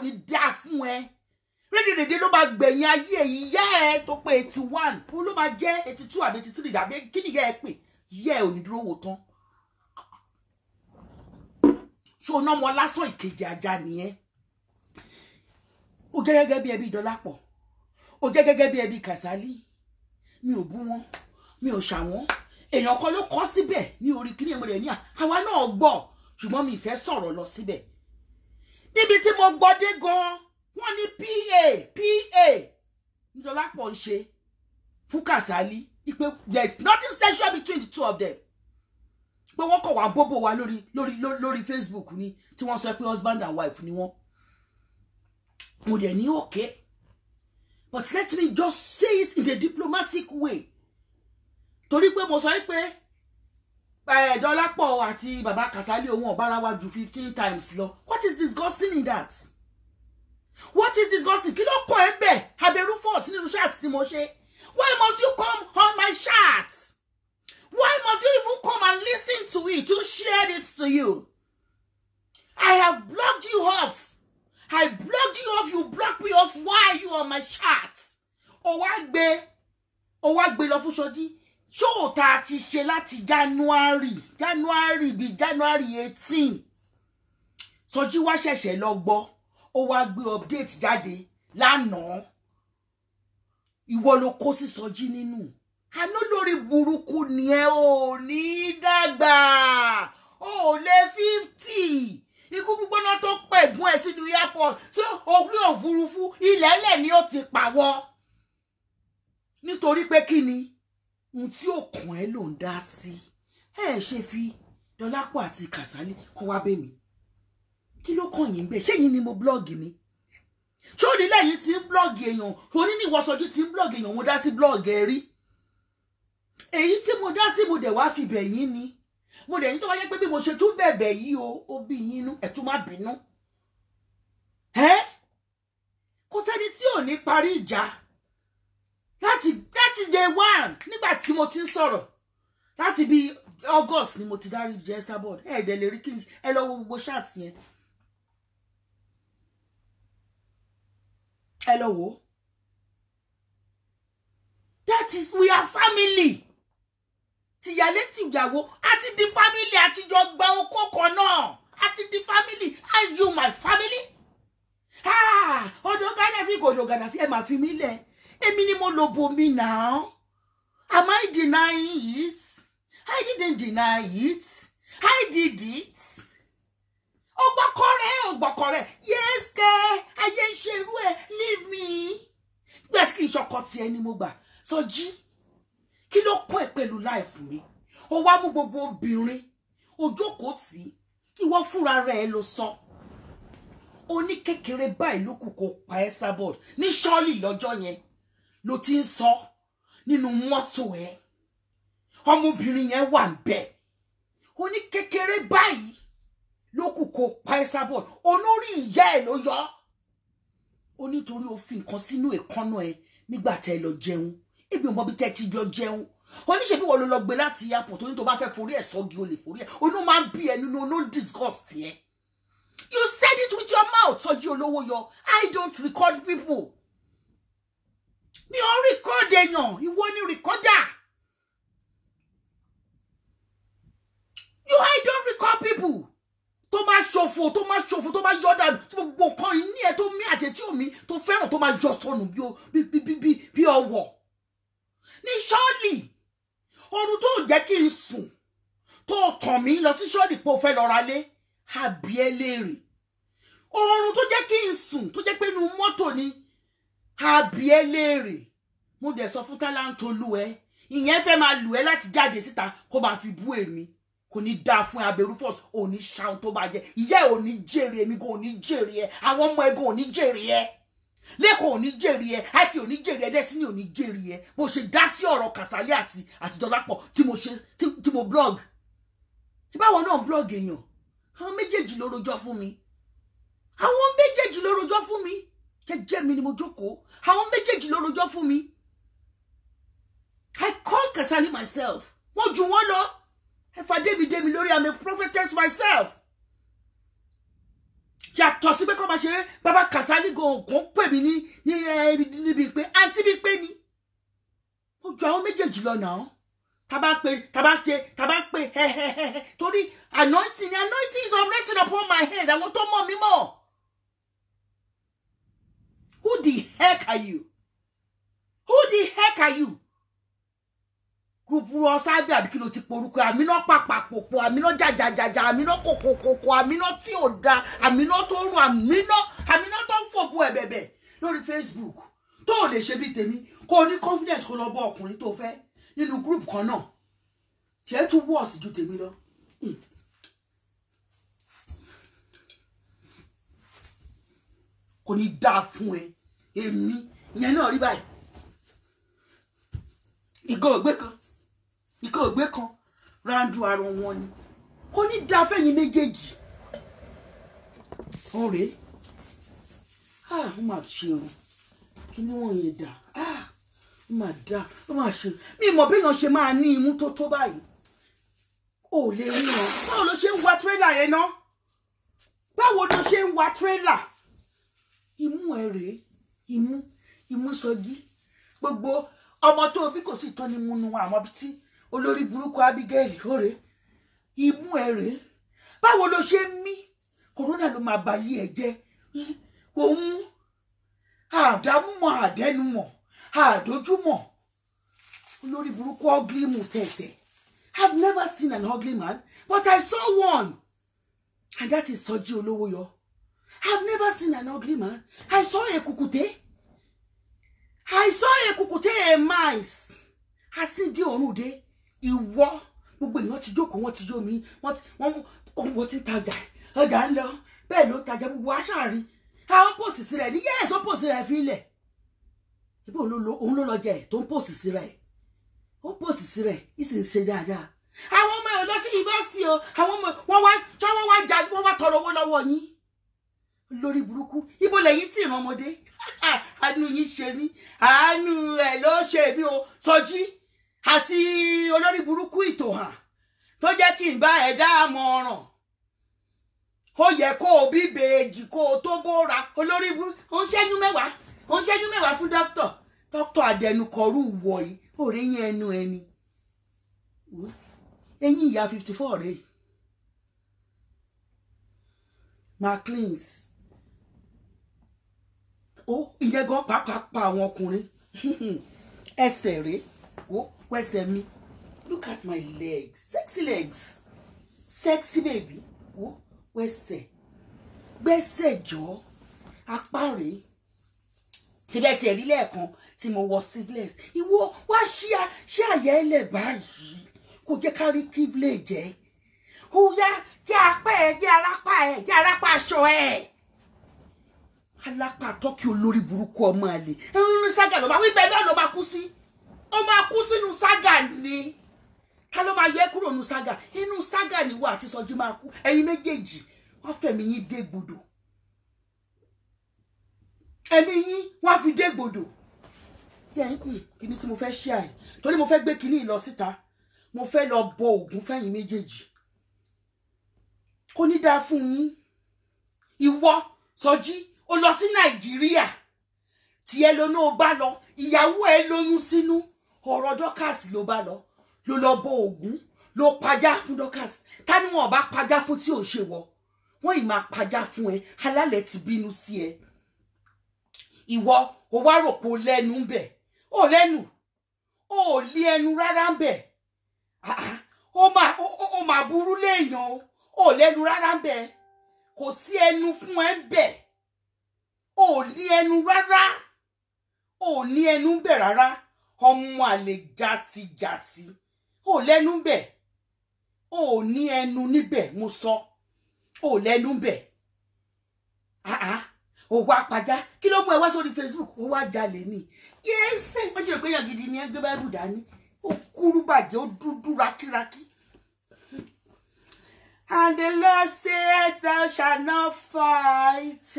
ní dáa fún ẹ rédèrèdè ló bá gbẹ̀yìn ayé ìyá ẹ tó pé 81 ó ló máa jẹ́ 82 àbí 83 dàbí kí ni ìyá ẹ pè ìyá ẹ ò ní dúró wò tán ṣó ná ọmọ lásán ìkejì ajá nìyẹn ó jẹ́ gẹ́gẹ́ bí ẹbí Dọlápọ̀ ó jẹ́ gẹ́gẹ́ bí ẹbí Kàsálí mi ò bú wọn mi ò ṣà wọn èèyàn kan ló kọ síbẹ̀ ní orí kíní ẹ̀mọ́ rẹ̀ ní àwa náà gbọ́ ṣùgbọ́n mi ìfẹ́ sọ̀rọ̀ lọ síbẹ̀ níbi tí mo gbọ́ dé gan wọ́n ní pa Dọlápọ̀ ń ṣe fún Kàsálí pé there is nothing sexual between the two of them pé wọ́n kọ̀ wá bóbó wa lórí Facebook ni tí wọ́n sọ pé husband and wife ni wọ́n mo dẹ̀ ní okay but let me just say it in a diplomatic way torí pé mo sọ pé Dọlápọ̀ àti bàbá Kàsálí òun ọ̀bára wa ju 15 times lọ what is disgusting in that what is disgusting kí ló kọ́ ẹ bẹ́ẹ̀ abẹ Rufus nínú chat tí mo ṣe why must you come on my chat why must you even come and listen to it to share it to you I have blocked you off I blocked you off you blocked me off why you on my chat ó wá gbé lọ fún Sọjí ṣó ta ti ṣe láti January bí January 18 Sọjí wá ṣẹ̀ṣẹ̀ lọ gbọ́ ó wá gbé update jáde lánàá ìwọ ló kó sí Sọjí nínú àná lórí burúkú ni ẹ ò ní dàgbà ó lé 50 ikú gbígbóná tó pẹ̀gún ẹ̀ sínú airport tí orí òfurufú ilẹ̀ẹ́lẹ̀ ni ó ti pàwọ́ nítorí pé kí ni ohun tí òkun ẹ ló ń dá sí ẹ ṣe fi Dọlápọ̀ àti Kàsálí kó wá bẹ́ mi kí ló kàn yín bẹ́ẹ̀ ṣé yín ni mo blọ́ọ̀gì ni ṣé onílẹ̀ yìí ti ń blọ́ọ̀gì èèyàn oní ní ìwọ́sọjú ti ń blọ́ọ̀gì èèyàn mo dá sí blọ́ọ̀gì ẹ rí èyí tí mo dá sí mo dẹ̀ wá fi bẹ̀ yín ni mo dẹ̀ ní tó wáyé pé bí mo ṣe tún bẹ̀bẹ̀ yìí ó bí yín nú ẹ̀ tún má bínú kò tẹ́ni tí ò ní parí ìjà láti day one nígbà tí mo ti ń sọ̀rọ̀ láti bí August ni mo ti dárí jẹ́ Esabod ẹ̀ẹ́dẹ̀ lè rí kí ẹ lọ wo gbogbo chat yẹn ẹ lọ wo that is we are family tìyálé tìyàwó àti di family àtijọ́ gba okó kan náà àti di family and you my family ọ̀dọ̀ Gàdáfì kò dọ̀ Gàdáfì ẹ máa fi mí lẹ̀ èmi ni mo lo bomi now am I denying it I didn't deny it I did it ọgbọkọrẹ yes kẹ ayé ń ṣerú ẹ leave me gbà tí kì í ṣọkọ tiẹ̀ ni mo gbà Sọjí kí ló kọ́ ẹ pẹ̀lú life mi ó wá mú gbogbo obìnrin ojókòó tí ìwọ fúnra rẹ̀ ló sọ ó ní kékeré báyìí ló kù kó pa Esabod ní ṣọ́ọ̀lì lọ́jọ́ yẹn ló ti ń sọ nínú mọ́tò ẹ ọmọbìnrin yẹn wà ń bẹ̀ ó ní kékeré báyìí ló kù kó pa Esabod olórí ìyá ẹ ló yọ ó nítorí ó fi nǹkan sínú èékánná ẹ nígbà tẹ́ lọ jẹun ebi mo bí tẹ́ ti jọ jẹun oníṣẹ́ bí wọ́n ló lọ gbé láti airport tó ní tó bá fẹ́ forí ẹ̀ sọ́gi o lè forí ẹ̀ onú máa ń bí ẹ nínú onú disgust yẹn you said it with your mouth Sọjí olówó yọ I don't record people mi ò record èèyàn ìwọ ni recorder I don't record people tó máa ṣòfò tó máa yọ dànù tí gbogbo nǹkan ní ẹ tó mí àtẹ̀tí omi tó fẹ́ràn tó máa yọ sọnù bí ọwọ́ ní ṣọ́ọ̀lì orun tó jẹ́ kí n sùn tó tàn mí lọ sí ṣọ́ọ̀lì pé ó fẹ́ lọ ra lé àbí ẹ léèrè orun tó jẹ́ kí n sùn tó jẹ́ pé inú mọ́tò ni àbí ẹ léèrè mo dẹ̀ sọ fún Tálántolú ẹ ìyẹn fẹ́ máa lù ẹ́ láti jáde síta kó máa fi bú èmi kò ní dáa fún Aberufus ò ní ṣàwọn tó bá jẹ ìyá ẹ̀ ò ní jèrè èmi kò ní jèrè ẹ àwọn ọmọ ẹ̀gàn ò ní jèrè ẹ lẹ́kọ̀ọ́ ò ní jèrè ẹ Aiki ò ní jèrè ẹ Destiny ò ní jèrè ẹ bó ṣe dá sí ọ̀rọ̀ Kasali àti Dọlápọ̀ tí mo blog ìbáwọn náà blog èèyàn àwọn méjèèjì ló rojọ́ fún mi àwọn méjèèjì ló rojọ́ fún mi jẹ́jẹ́ mi ni mo jókòó àwọn méjèèjì ló rojọ́ fún mi I call Kasali myself wọ́n jù wọ́n lọ ẹ̀fà débìdémi lórí I'm a prophetess myself yàtọ̀ sí pé kọ́ máa ṣeré bàbá Kasali kò pè mí níbi pé àǹtí mi pé ni wọ́n jù àwọn méjèèjì lọ náà taba pe torí anointing is resting upon my head àwọn tó mọ̀ mí mọ̀. Who the heck are you? Group Rosabi àbí ló ti porúkọ àmínà pàpàpòpò àmínà jàjàjàjà àmínà kòkòkòkò àmínà tí ò da àmínà tó rùn àmínà tó ń fòbò ẹ̀bẹ̀bẹ̀ lórí Facebook tó lè ṣe bí tèmi kò ní confidence kó lọ bọ́ ọkùnrin tó fẹ́ nínú group kan náà tí ẹ tún wọ́ọ̀sì ju tèmi lọ. Kò ní dáa fún ẹ èmi ìyẹn náà rí báyìí ìkọ́ ògbé kan ráńdú ara wọn ni kò ní dáa fẹ́yìn méjèèjì ọ̀rẹ́ ó mà ṣe o kí ni wọ́n yẹn dà ó mà dá ó mà ṣe mi mọ̀ béèyàn ṣe máa ní imú tó báyìí ò lè rí wọn báwo ló ṣe ń wa tírélà yẹn ná báwo ló ṣe ń wa tírélà imú ẹ rèé imú sọjí gbogbo ọmọ tó bí kò sì tán ní múnú àmọ́ bí tí olórí burúkú Abigail hóre imú ẹ rèé báwo ló ṣe ń mí kòrónà ló máa bá yí ẹ jẹ òun àdámúmọ̀ àdẹnumọ̀ àdójúmọ̀ olórí burúkú ugly mu tẹ̀tẹ̀. I've never seen an ugly man, but I saw one, and that is Soji Olowoyo. I've never seen an ugly man. I saw a kukute, a mice. I see the onude. Ìwọ gbogbo èèyàn ti jókòó wọ́n ti jó mi wọ́n ti tajà ọjà ń lọ bẹ́ẹ̀ ló tajà gbogbo aṣáàrí àwọn pòsì sí rẹ̀ ní yẹ́ẹ̀sì ó pòsì rẹ̀ fílẹ̀ ìbò òun ló lọ jẹ tó ń pòsì sí rẹ̀ ó pòsì sí rẹ̀ ìsì ń ṣe dáadáa àwọn ọmọ ẹ̀ lọ sí yunifásitì o àwọn ọmọ wọ́n wá tọrọ owó lọ́wọ́ yín lórí burúkú ibo lẹ́yìn tí ìran ọmọdé àánú yín ṣe mí àánú ẹ̀ ló ṣe mí o Sọjí àti olórí burúkú ìtòhàn tó jẹ́ kí n bá ẹ̀ dá àmọ̀ràn ó yẹ kó o bí bèèjì kó o tó bóra olórí burúkú ó ń ṣẹ́jú mẹ́wàá fún dókítà àdẹnukọrú wọ̀nyí òré yín ẹnu ẹni ẹ̀yìn ìyá 54 rẹ̀ Macleans ó ìyẹn gan pàápàá pa àwọn ọkùnrin ẹsẹ̀ rẹ̀ ó wẹ́sẹ̀ mi look at my legs sexy baby ó wẹ́sẹ̀ gbẹ́sẹ̀ jọ apá rẹ̀ síbẹ̀ tí ẹ̀rí lẹ́ẹ̀kan tí mo wọ sleeveless ìwọ wá ṣí àyà ẹlẹ̀ báyìí kò jẹ́ ká rí privilege ẹ̀ ó yá jẹ́ apá ẹ̀ jẹ́ arápá aṣọ ẹ̀ alápá tọ́kì olórí burúkú ọmọ àlè nínú ságà ló máa wí bẹ́ẹ̀ náà ló máa kú sí ó máa kú sínú ságà ni ká ló máa yẹ kúrò nínú ságà inú ságà ni wà àti Sọjí máa kú ẹ̀yin méjèèjì wọ́n fẹ̀mí yín dé gbòdò ẹ̀mí yín wọ́n fi dé gbòdò kíní tí mo fẹ́ ṣe àì torí mo fẹ́ gbé kíní lọ síta mo fẹ́ lọ bọ Ògún fẹ́yìn méjèèjì kò ní dáa fún yín ìwọ Sọjí ó lọ sí Nàìjíríà tí ẹ lónà ó bá lọ ìyàwó ẹ lóyún sínú ọ̀rọ̀ Dorcas ló bá lọ lọ bọ Ògún ló pajá fún Dorcas ta ni wọn bá pajá fún tí ò ṣe wọ wọn ì máa pajá fún ẹ alálẹ̀ ti bínú sí ẹ ìwọ ó wá rò pé ó lẹ́nu ń bẹ̀ ó lẹ́nu ó lé ẹnu rárá ń bẹ̀ ó máa burú léèyàn ó lẹ́nu rárá ń bẹ̀ kò sí ẹnu fún ẹ ń bẹ̀ ó ní ẹnu rárá ó ní ẹnu ń bẹ̀ rárá ọmọ àlè játijàti ò lẹ́nu ńbẹ̀ ò ní ẹnu níbẹ̀ mo sọ ò lẹ́nu ńbẹ̀ ó wá pàjá kí ló mú ẹ wá sórí Facebook ó wá jalè ní yéésì wọ́n jẹ́ pé yàn gidi ni ẹ gbé báìbù dání ó kúrú bàjẹ́ ó dúdú rakíraki. And the Lord said, thou shalt not fight.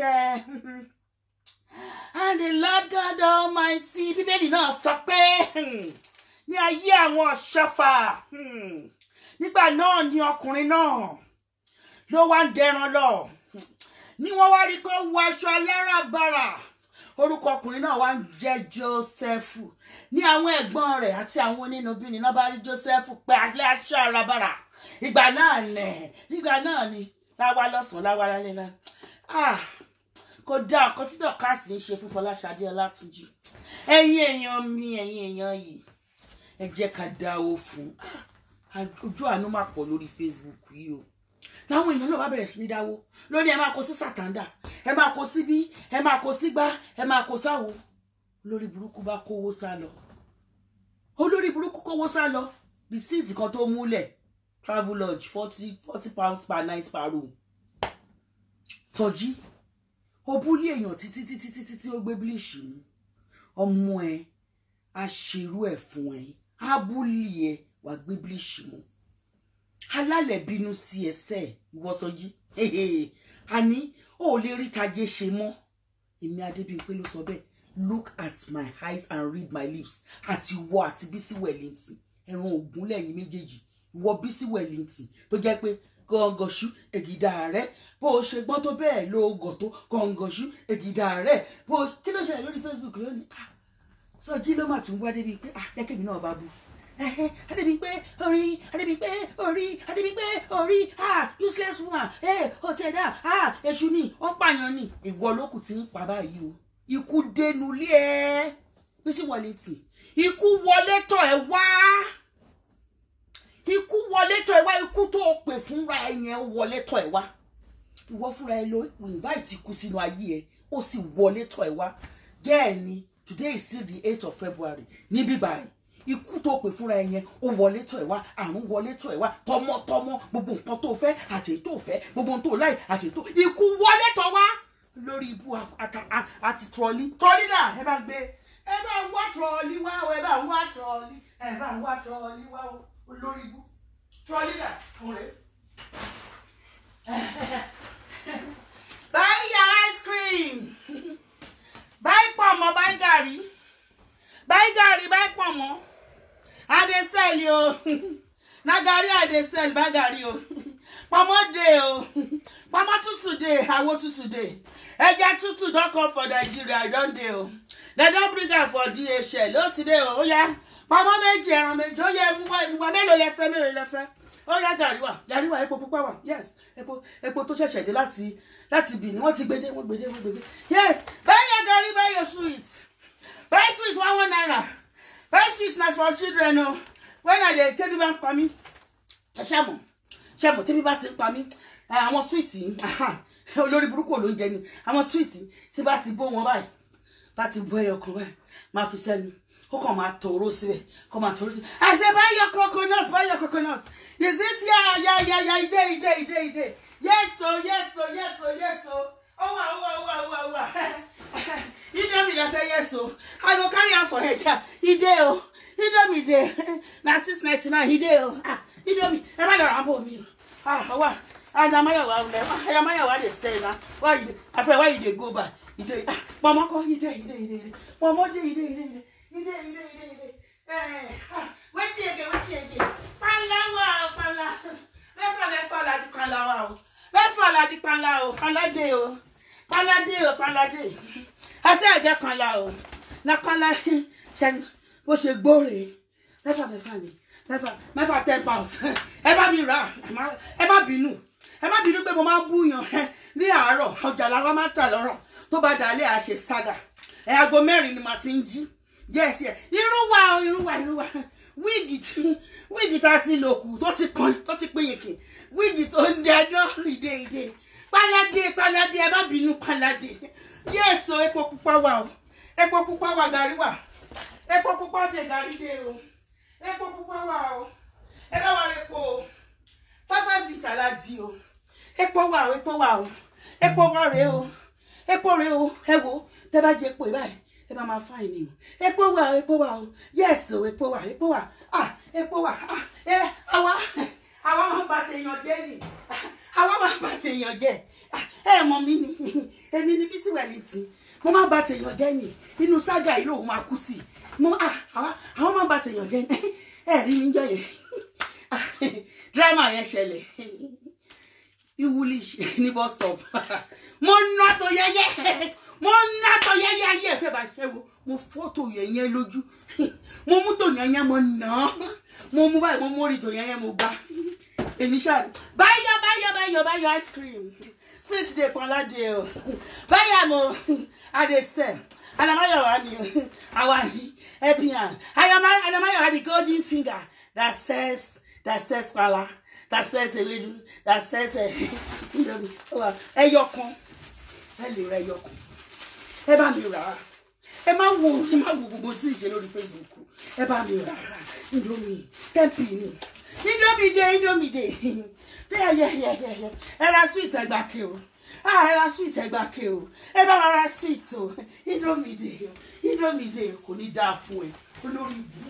And the Lord God Almighty, Bíbélì náà sọ pé ní ayé àwọn ọ̀ṣọ́fà nígbà náà ni ọkùnrin náà ló wá ń dẹran lọ ní wọ́n wá rí pé ó wọ aṣọ aláràbarà orúkọ ọkùnrin náà wá ń jẹ́ Jósẹ́fù ní àwọn ẹ̀gbọ́n rẹ̀ àti àwọn onínúbíni náà bá rí Jósẹ́fù pé alẹ́ aṣọ aláràbarà ìgbà náà ni láwa lọ́sàn-án láwa lálẹ́ náà kò dá ọkọ tí dọ̀kásì ń ṣe fún Fọláṣadé Ọlátúnjí ẹ̀yin èèyàn mi ẹ̀yin èèyàn yìí ẹ jẹ́ ká dáwó fún ojú àánú máa pọ̀ lórí Facebook yìí o láwọn èèyàn náà bá bẹ̀rẹ̀ sí ní dáwó lórí ẹ máa kó sí sàtàndà ẹ máa kó sí bí ẹ máa kó sí gbá ẹ máa kó sáwo olórí burúkú bá kówó sá lọ olórí burúkú kówó sá lọ rìsíìtì kan tó múlẹ̀ travel lodge 40 pounds per night per room tọ́jí ó búlé èèyàn títí ó gbé bílíṣì mú ọmọ ẹ aṣerú ẹ fún ẹ á búlé ẹ wà gbé bílíṣì mú alálẹ̀ bínú sí ẹsẹ̀ ìwọ́sọjí àní ó lè rí tajé ṣe mọ́ èmi Adébímpé ló sọ bẹ́ẹ̀ look at my eyes and read my lips àti ìwọ àti Bísí Wellington ẹran ògún lẹ́yìn méjèèjì ìwọ Bísí Wellington tó jẹ́ pé gọ̀ǹgọ̀ṣú ègìdà rẹ̀ bó o ṣe gbọ́n tó bẹ́ẹ̀ ló gọ̀ tó gọ̀ǹgọ̀ṣú ègìdà rẹ̀ bó o kí ló ṣẹlẹ̀ lórí Facebook lónìí Sọjí ló mà tún wá débi pé jẹ́kẹ̀mí náà bá bú Adébímpé orí useless woman ó tẹ̀ dá èṣù ni ó pààyàn ni ìwọ lókù tí ń pa báyìí o ikú dénú lé ẹ Bísí Wellington ikú wọlé tọ̀ ẹ wá ikú tó o pè fúnra ẹ yẹn wọlé tọ̀ ẹ wá ìwọ fúnra ẹ ló invite ikú sínú ayé ẹ ó sì wọlé tọ̀ ẹ wá gẹ́ẹ̀ni today is still the 8th of February níbí báyìí ikú tó pè fúnra ẹ yẹn ó wọlé tọ̀ ẹ wá àrùn wọlé tọ̀ ẹ wá tọmọtọmọ gbogbo nǹkan tó fẹ́ àti èyí tó fẹ́ gbogbo nǹkan tó láì àti èyí tó ikú wọlé tọ̀ wá lórí ibú àti trọ́lí náà ẹ bá gbé ẹ bá ń wá trọ́lí wá o ẹ bá ń wá trọ́lí wá o olórí ibú trọ́lí náà ọ̀rẹ́. Buy your ice cream. Buy pomo, buy gari. Buy pomo. I dey sell yo. Na gari I dey sell, buy gari yo. Pomo dey o. Pomo tutu dey, awo tutu dey. Eja tutu don come for Nigeria, I don dey o. They don bring am for DHL. O ti dey o, oya. Pomo méjì ẹran méjì, oya wa mélòó lẹ fẹ́. Oya gari wà, epo pupa wà. Yes, epo tó ṣẹ̀ṣẹ̀ dé láti Benin. Wọ́n ti gbede. Yes, buy your gari, buy your sweets. Buy sweets 1 naira. Buy sweets na for children o. When I dey tell you ban pa mi. Ṣàmọ̀ tell bá ti pa mi. Àwọn sweets olórí burúkú ló ń jẹ ni. Àwọn sweets tí bá ti bó wọn báyìí. Bá ti bó ẹyọ kan báyìí. Máa fi sẹ́nu. Ó kàn máa tòró síbẹ̀. I say buy your coconut. Is this yeah, ide. Yes, so. Oh, wow. You know me that say yes, so. I go carry on for head. Yeah, ide o. You know me there. Na 6.99 ide o. You know me. E ma lọ rambo mi. Wa. Adamayawa dey say na. Why you dey go back? Ide. Mama ko ide. Mama ide. Ide. Wetin again? Panla. Mẹ́fà la di panla wa o. Mẹ́fà la di panla o. Panla de. Ase aje panla o. Na panla ṣe bó ṣe gbóre. Mẹ́fà ni. Mẹ́fà 10 pounds. Ẹ bá mi rà. Ẹ má bínú pé mo máa ń búyàn ní àárọ̀. Ọjà la wa máa tà lọ́rọ̀. Tó bá dalẹ́ a ṣe saga. Aago 4 ni ma ti ń jí. Yes. Irú wa. Wíìgì tá ti lò kù tó ti péyèké. Wíìgì tó ń dẹjọ́ ìdè. Páládé ẹ bá bínú páládé. Yes o, epo pupa wà gàrí wà. Epo pupa de gari de o. Epo pupa wa o. E bá wa repo. 5 litre la di o. Epo wa o, epo wa o. Epo wa re o. Epo re o. Ẹ wò, tẹ́ bá jẹ epo báyìí. Ẹ bá máa fine ni o. Epo wa o, epo wa o. Yes o, epo wa, epo wa. Ah, epo wa. Ah, àwa máa bá tèèyàn jẹ́ ni. Àwa máa bá tèèyàn jẹ́. Ẹ mọ̀ mí ni. Èmi ni Bísí Wellington. Mo máa bá tèèyàn jẹ́ ni. Inú saga yìí ló máa kú sí. Mo àwọn máa bá tèèyàn jẹ́ ni. Ẹ rí mi jọ yẹn. Drama yẹn ṣẹlẹ̀. Iwulish ní bus stop. Mo ná tó yẹyẹ. Mo ná tó yẹyẹ ayé ẹ̀fẹ̀ bá ṣe wo. Mo fọ́tò yẹyẹ lójú. Mo mú tó yẹyẹ mo ná. Mo mú báyìí mo mórí tó yẹyẹ mo gbá. Èmi ṣáà buy ice cream. Sweet day Panlade o. Buy mo I dey sell. Adamayo wa ni. Awani. Epian. Adamayo had the golden finger that says Pala. That says Ewedu. That says Ẹyọkan. Ẹ lè ra ẹyọkan. Ẹ bá mi rà. Ẹ má wo gbogbo tí ṣe lórí Facebook. Ẹ bá mi rà. Indomie. Tempi. Indomie day. Yeah. Ẹ ra sweet ẹgbà ke o. Ẹ ra sweet ẹgbà ke o. Ẹ bá wa ra sweet o. Indomie day kò ní dáa fún ẹ. Olórí ibu.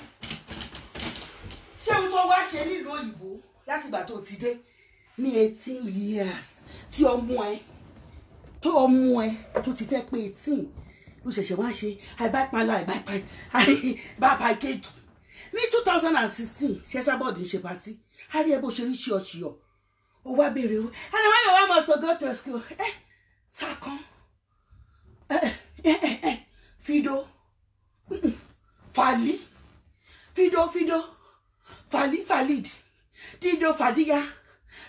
Ṣé o tó wá ṣe nílùú òyìnbó láti ìgbà tó ti dé ní 18 years tí ọmọ ẹ tó ti fẹ́ pé 18 ló ṣẹ̀ṣẹ̀ wá ṣe àìbápa kéèkì ní 2016 ṣe sábọ̀dì ṣe pàtí a rí ẹ bó ṣe rí ṣíọṣíọ ó wá béèrè o Adamayo wa must go to school Sakan Fido Fali Fido Falid Dido Fadiya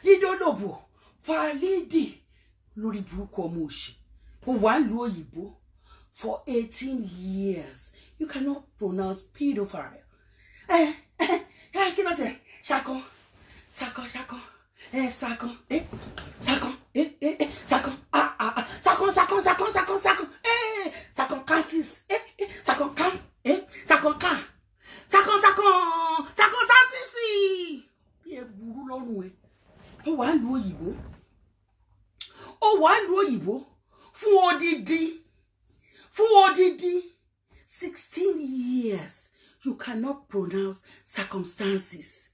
Dido Lobo Falidi lórí burúkú ọmọ òṣì ó wà lu òyìnbó for 18 years you cannot pronounce pedophile kí ló tẹ Sakan Sakan Kansis Sakan Sansisi bí ẹ burú lọ́rùn ẹ ó wà lu òyìnbó fún odidi 16 years you cannot pronounce circumstances.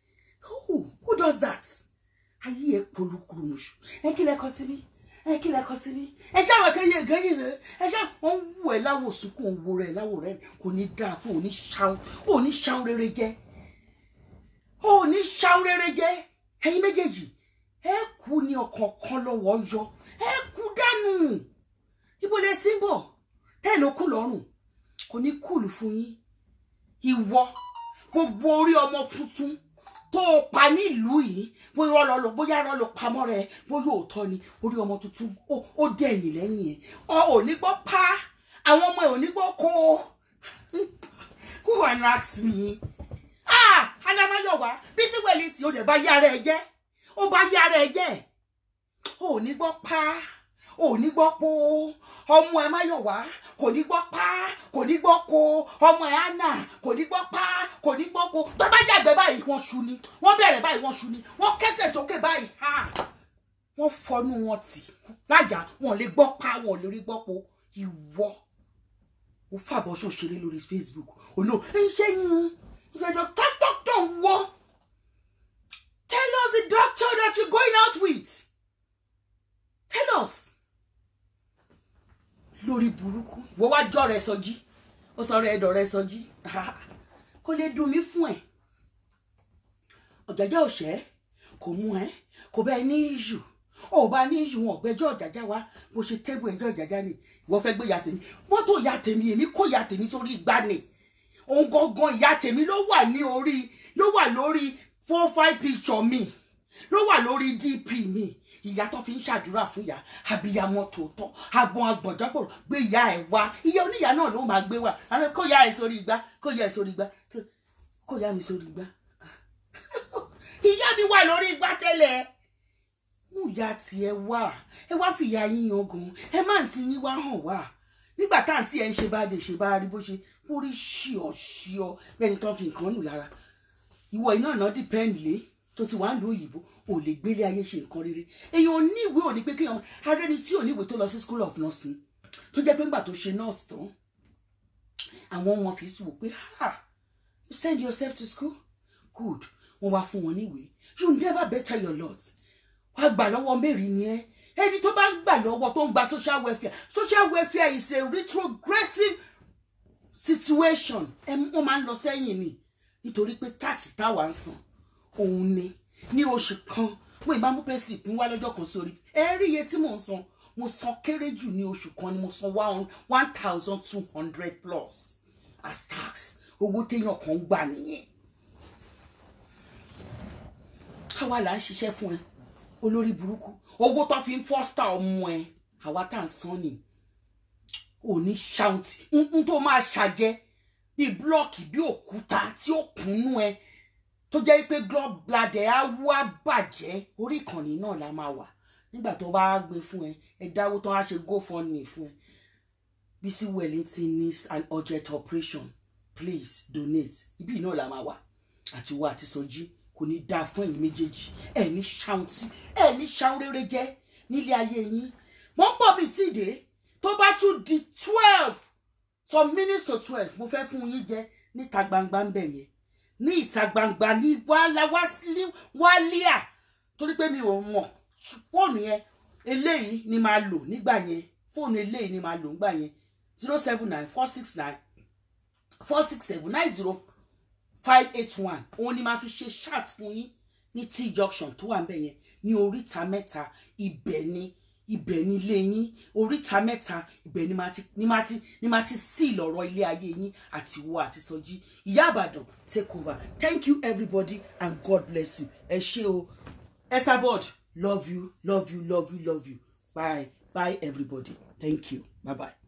Who does that? Ayé ẹ polúkúrú muṣu. Ẹ kí lẹ kọ síbí. Ẹ ṣáà kẹyẹ rẹ. Ẹ ṣáà wọ́n wù ẹ láwọ̀ sùkún òwò rẹ̀ láwọ̀ rẹ̀ kò ní dáa fún oníṣàun rere jẹ́. Oníṣàun rere jẹ́. Ẹ̀yin méjèèjì ẹ kú ní ọ̀kọ̀ọ̀kan lọ́wọ́ yọ. Ẹ kú dànù. Ibo lẹ ti ń bọ̀. Tẹ́ ló kún lọ́rùn. Kò ní kúlù fún yín. Ìwọ gbogbo orí ọmọ tuntun tó pa nílùú yìí bóyá rọ́ lọ pamọ́ rẹ̀ bóyá òótọ́ ni orí ọmọ tuntun ó dẹ̀yìn lẹ́yìn ẹ̀ ò ní gbọ́ pa àwọn ọmọ ẹ̀ ò ní gbọ́ kó who and ask me Adamayo wa Bísí Wellington ó dẹ̀ bá yára ẹ jẹ́ ò ní gbọ́ pa ò ní gbọ́ po ọmọ ẹ Máyọ̀wá kò ní gbọ́ pa kò ní gbọ́ ko ọmọ ẹ Anna kò ní gbọ́ pa kò ní gbọ́ ko tó bá jàgbẹ́ báyìí wọ́n ṣu ni wọ́n bẹ̀rẹ̀ báyìí wọ́n ṣu ni wọ́n kẹ́sẹ̀ sókè báyìí wọ́n fọnú wọn tì lájà wọn lè gbọ́ pa wọn lè rí gbọ́ po ìwọ ó fàbọ̀ ṣòṣèré lórí Facebook no ṣé yín ìṣẹ̀jọ̀ doctor wọ tell us the doctor that you're going out with tell us. Lórí burúkú wo wá jọ rẹ sọjí ó sọ̀rọ̀ ẹdọ rẹ sọjí kò lè dùn mí fún ẹ Ọ̀jájá òṣẹ kò mú ẹ kò bẹ ní ìṣù ó bá ní ìṣù wọn ọgbẹjọ Ọ̀jájá wa bó ṣe tẹbù ẹjọ́ Ọ̀jájá ni ìwọ fẹ́ gbé ya tèmi mọ́tò ya tèmi èmi kó ya tèmi sórí igbá ni òun gangan ya tèmi ló wà lórí 4-5 picture mi ló wà lórí DP mi ìyá tó fi ń ṣàdúrà fún ìyá abiyamọ tòótọ́ agbọn agbọ̀njọ́pọ̀ gbé ìyá ẹ̀ wá ìyá oníyà náà ló máa gbé wá àwọn kó yá ẹ̀ sórí igbá kó yá mi sórí igbá ìyá mi wà lórí igbá tẹ́lẹ̀ mú ìyá tiẹ̀ wá ẹ wá fìyà yín yan gan ẹ má ti yín wá hàn wá nígbà tá àǹtí ẹ ń ṣe bá lè ṣe bá rí bó orí ṣíọ bẹ́ẹ̀ni tó fi nǹkan nù lára ìwọ iná náà depend lé tó ti wà ń lo òyìnbó ò lè gbélé ayé ṣe nǹkan rere èèyàn ò ní ìwé ò ní pé kéèyàn arẹni tí ò ní ìwé tó lọ sí school of nursing tó jẹ́ pé ńgbà tó ṣe nurse tán àwọn ọmọ fi sùn pé you send yourself to school good wọ́n wá fún wọn níwèé you never better your lot wàá gbà lọ́wọ́ mẹ́rin ni ẹ́ ẹni tó bá ń gbà lọ́wọ́ tó ń gba social welfare is a retrogressive situation wọ́n máa ń lọ sẹ́yìn ni nítorí pé tax táwa ń san òun ni ní oṣù kan mo ìbá mú payslip ń wá lọ́jọ́ kan sórí ẹ̀rí iye tí mò ń san mo san kéré jù ní oṣù kan ni mo san 1,200 plus as tax owó téèyàn kan gbà nìyẹn àwa là ń ṣiṣẹ́ fún ẹ olórí burúkú owó tó fi ń fọ́stà ọmọ ẹ àwa tá à ń san ni òní ṣáùntì ń tó máa ṣàjẹ́ bí blọọkì bí òkúta tí ó kúnnú ẹ tó jẹ́ pé gallbladder á wá bàjẹ́ orí ìkànnì náà la máa wà nígbà tó bá gbé fún ẹ ẹ dáwó tó wá ṣe GoFundMe fún ẹ Bisi Wellington needs an urgent operation please donate ibi náà la máa wà àti wá àti Sọjí kò ní dáa fún ẹ̀yin méjèèjì ẹ ní ṣáùntì ẹ ní ṣáùn rere jẹ nílé ayé yín mo ń bọ̀ bí tíde tó bá tún di 12 some minutes to 12 mo fẹ́ fún yín jẹ níta gbangba ń bẹ̀ yẹn ní ìta gbangba ní wálíà torí pé mi ò mọ̀ fóònù yẹn eléyìí ni máa lò nígbà yẹn fóònù eléyìí ni máa lò nígbà yẹn 07946946790 òun ni máa fi ṣe chat fún yín ní T junction tó wà níbẹ̀ yẹn ní oríta mẹ́ta ibẹ̀ ni ilé yín oríta mẹ́ta ibẹ̀ ni máa ti sí lọ́rọ̀ ilé ayé yín àti wo àti Sọjí Ìyá Ìbàdàn take over thank you everybody and God bless you ẹ ṣé o Esabod love you bye everybody thank you bye.